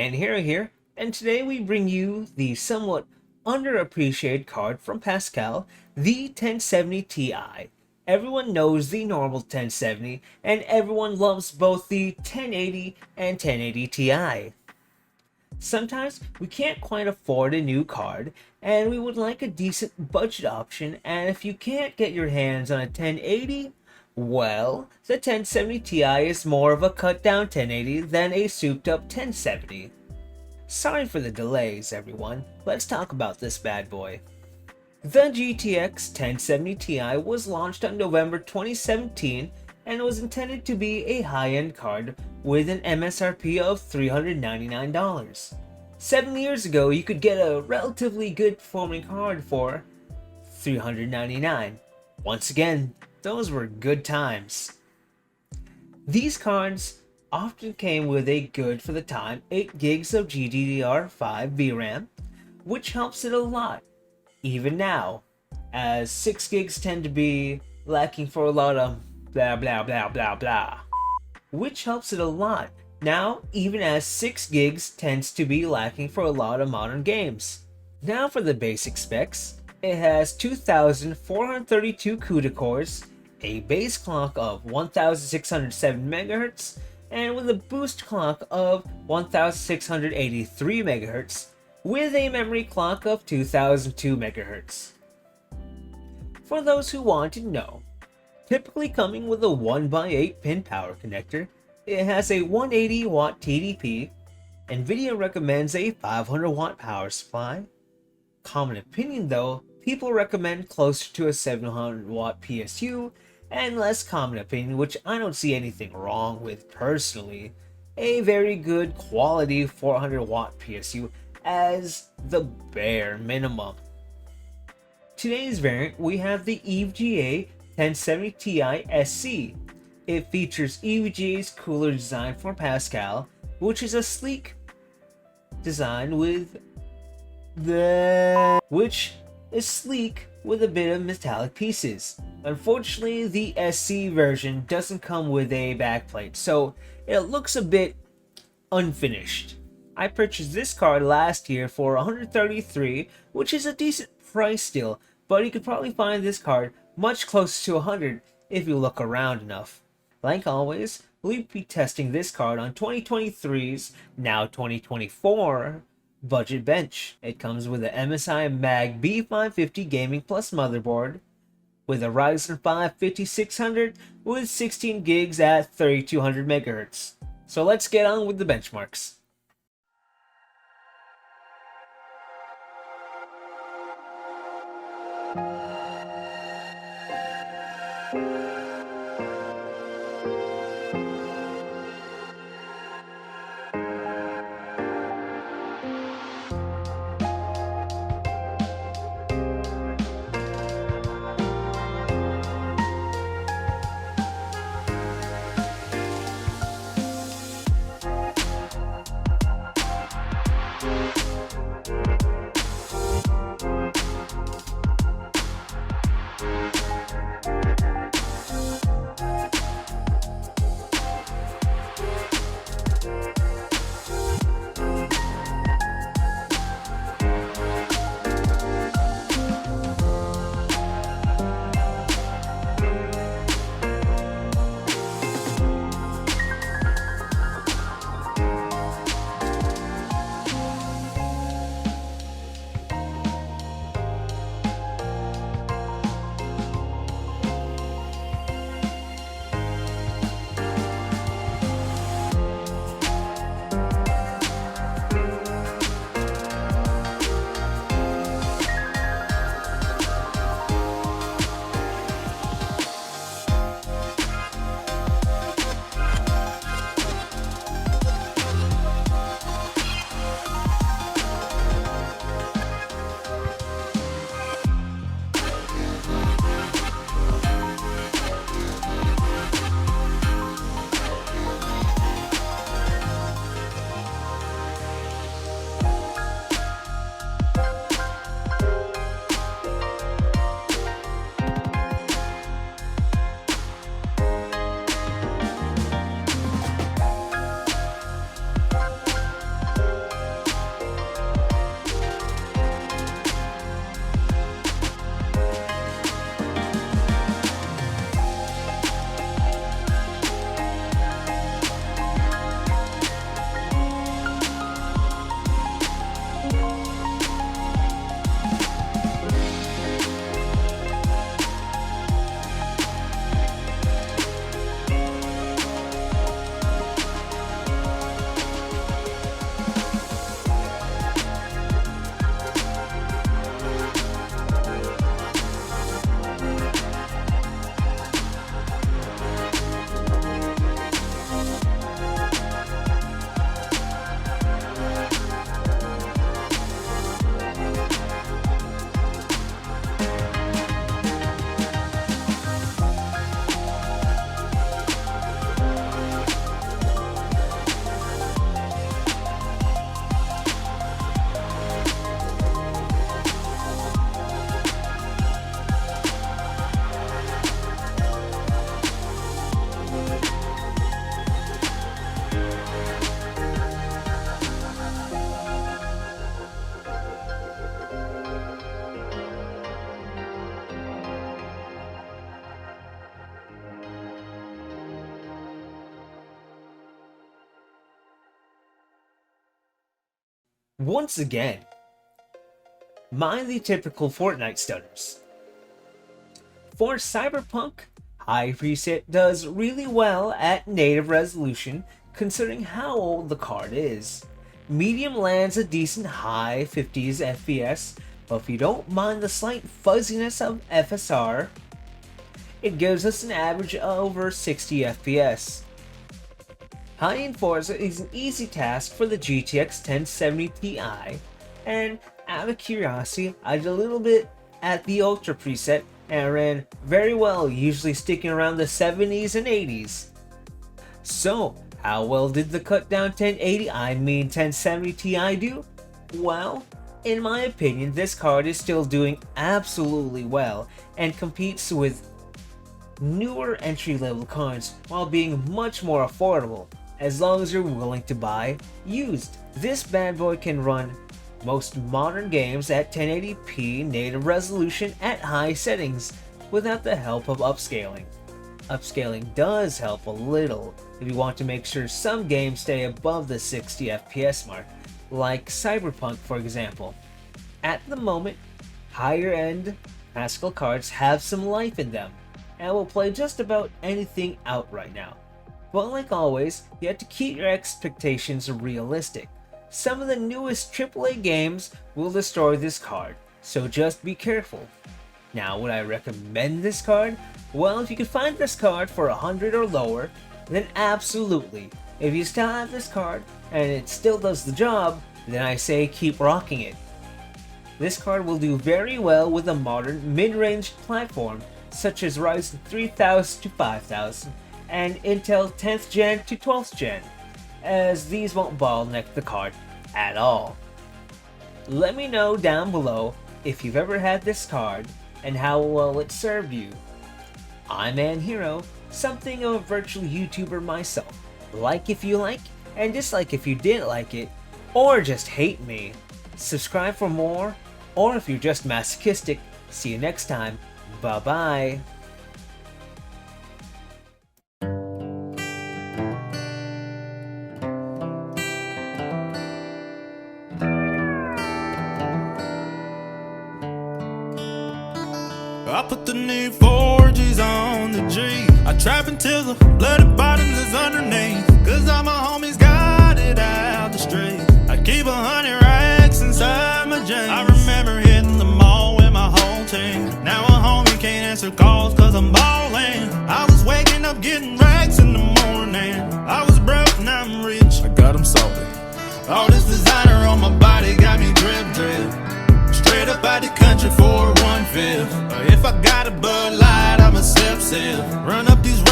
and here, and today we bring you the somewhat underappreciated card from Pascal, the 1070 Ti. Everyone knows the normal 1070, and everyone loves both the 1080 and 1080 Ti. Sometimes we can't quite afford a new card, and we would like a decent budget option, and if you can't get your hands on a 1080, well, the 1070 Ti is more of a cut down 1080 than a souped up 1070. Sorry for the delays, everyone. Let's talk about this bad boy. The GTX 1070 Ti was launched on November 2017 and was intended to be a high-end card with an MSRP of $399. 7 years ago, you could get a relatively good performing card for $399. Once again, those were good times. These cards often came with a good for the time 8 gigs of GDDR5 VRAM, which helps it a lot, even now, as 6 gigs tend to be lacking for a lot of blah blah blah blah blah, which helps it a lot now, even as 6 gigs tends to be lacking for a lot of modern games. Now for the basic specs, it has 2,432 CUDA cores, a base clock of 1,607 MHz, and with a boost clock of 1,683 MHz, with a memory clock of 2,002 MHz. For those who want to know, typically coming with a 1x8 pin power connector, it has a 180 watt TDP. Nvidia recommends a 500 watt power supply. Common opinion though, people recommend closer to a 700 watt PSU, and less common opinion, which I don't see anything wrong with personally, a very good quality 400 watt PSU as the bare minimum. Today's variant, we have the EVGA 1070 Ti SC. It features EVGA's cooler design for Pascal, which is a sleek design with a bit of metallic pieces. Unfortunately, the SC version doesn't come with a backplate, so it looks a bit unfinished. I purchased this card last year for $133, which is a decent price still, but you could probably find this card much closer to $100 if you look around enough. Like always, we'll be testing this card on 2023's, now 2024, budget bench. It comes with a MSI Mag B550 Gaming Plus motherboard, with a Ryzen 5 5600 with 16 gigs at 3200 MHz. So let's get on with the benchmarks. Once again, mind the typical Fortnite stutters. For Cyberpunk, High preset does really well at native resolution considering how old the card is. Medium lands a decent high 50s FPS, but if you don't mind the slight fuzziness of FSR, it gives us an average of over 60 FPS. High in Forza is an easy task for the GTX 1070 Ti, and out of curiosity, I did a little bit at the Ultra preset and ran very well, usually sticking around the 70s and 80s. So, how well did the cut down 1080 I mean 1070 Ti do? Well, in my opinion, this card is still doing absolutely well and competes with newer entry-level cards while being much more affordable, as long as you're willing to buy used. This bad boy can run most modern games at 1080p native resolution at high settings without the help of upscaling. Upscaling does help a little if you want to make sure some games stay above the 60 FPS mark, like Cyberpunk for example. At the moment, higher end Pascal cards have some life in them and will play just about anything out right now. But like always, you have to keep your expectations realistic. Some of the newest AAA games will destroy this card, so just be careful. Now, would I recommend this card? Well, if you can find this card for 100 or lower, then absolutely. If you still have this card and it still does the job, then I say keep rocking it. This card will do very well with a modern mid-range platform such as Ryzen 3000 to 5000 and Intel 10th gen to 12th gen, as these won't bottleneck the card at all. Let me know down below if you've ever had this card and how well it served you. I'm Hero, something of a virtual YouTuber myself. Like if you like, and dislike if you didn't like it, or just hate me. Subscribe for more, or if you're just masochistic, see you next time. Bye bye. I put the new 4Gs on the G. I trap until the bloody bottoms is underneath, cause all my homies got it out the street. I keep 100 racks inside my jeans. I remember hitting the mall with my whole team. Now a homie can't answer calls cause I'm ballin'. I was waking up getting racks in the morning. I was broke, now I'm rich, I got 'em salty. All this designer on my body got me drip drip. Straight up out the country for 1/5. If I got a Bud Light, I'm a sip. Run up these racks.